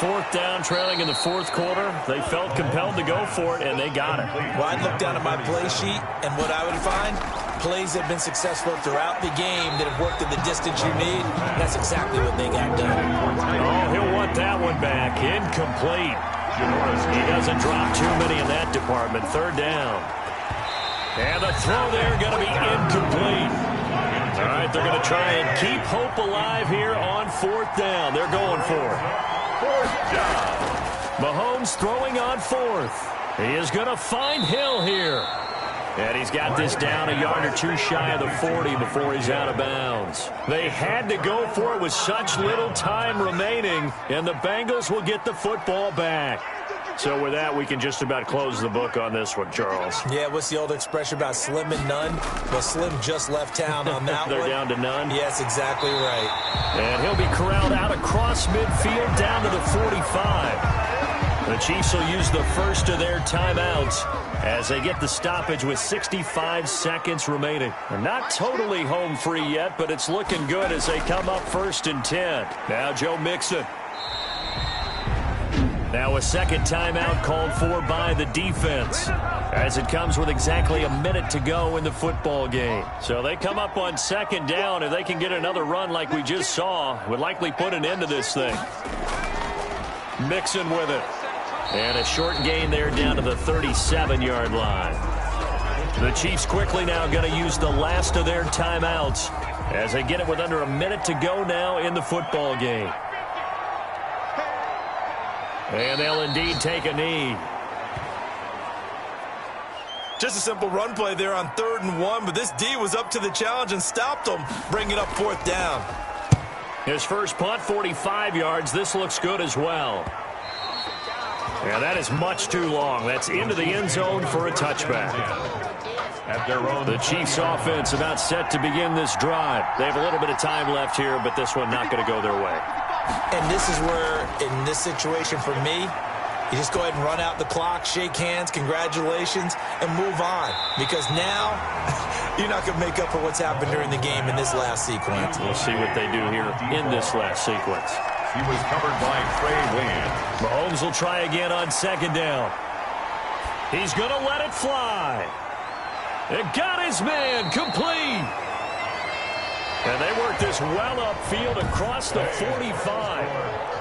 4th down, trailing in the 4th quarter. They felt compelled to go for it, and they got it. Well, I'd look down at my play sheet, and what I would find, plays that have been successful throughout the game that have worked at the distance you need. That's exactly what they got done. Oh, he'll want that one back. Incomplete. He doesn't drop too many in that department. 3rd down. And the throw there going to be incomplete. All right, they're going to try and keep hope alive here on 4th down. They're going for it. 4th down. Mahomes throwing on 4th. He is going to find Hill here. And he's got this down a yard or two shy of the 40 before he's out of bounds. They had to go for it with such little time remaining, and the Bengals will get the football back. So with that, we can just about close the book on this one, Charles. Yeah, what's the old expression about slim and none? Well, Slim just left town on that They're one. down to none. Yes, exactly right. And he'll be corralled out across midfield down to the 45. The Chiefs will use the first of their timeouts as they get the stoppage with 65 seconds remaining. They're not totally home free yet, but it's looking good as they come up 1st and 10. Now Joe Mixon. Now a 2nd timeout called for by the defense as it comes with exactly a minute to go in the football game. So they come up on 2nd down. If they can get another run like we just saw, would likely put an end to this thing. Mixon with it. And a short gain there down to the 37-yard line. The Chiefs quickly now going to use the last of their timeouts as they get it with under a minute to go now in the football game. And they'll indeed take a knee. Just a simple run play there on 3rd and 1, but this D was up to the challenge and stopped them, bringing up 4th down. His first punt, 45 yards. This looks good as well. Yeah, that is much too long. That's into the end zone for a touchback. At their own. The Chiefs offense about set to begin this drive. They have a little bit of time left here, but this one not going to go their way. And this is where, in this situation for me, you just go ahead and run out the clock, shake hands, congratulations, and move on. Because now, you're not going to make up for what's happened during the game in this last sequence. We'll see what they do here in this last sequence. He was covered by Trey Wayne. Mahomes will try again on second down. He's going to let it fly. It got his man complete. And they work this well upfield across the 45.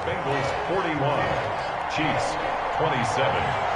Bengals 41. Chiefs 27.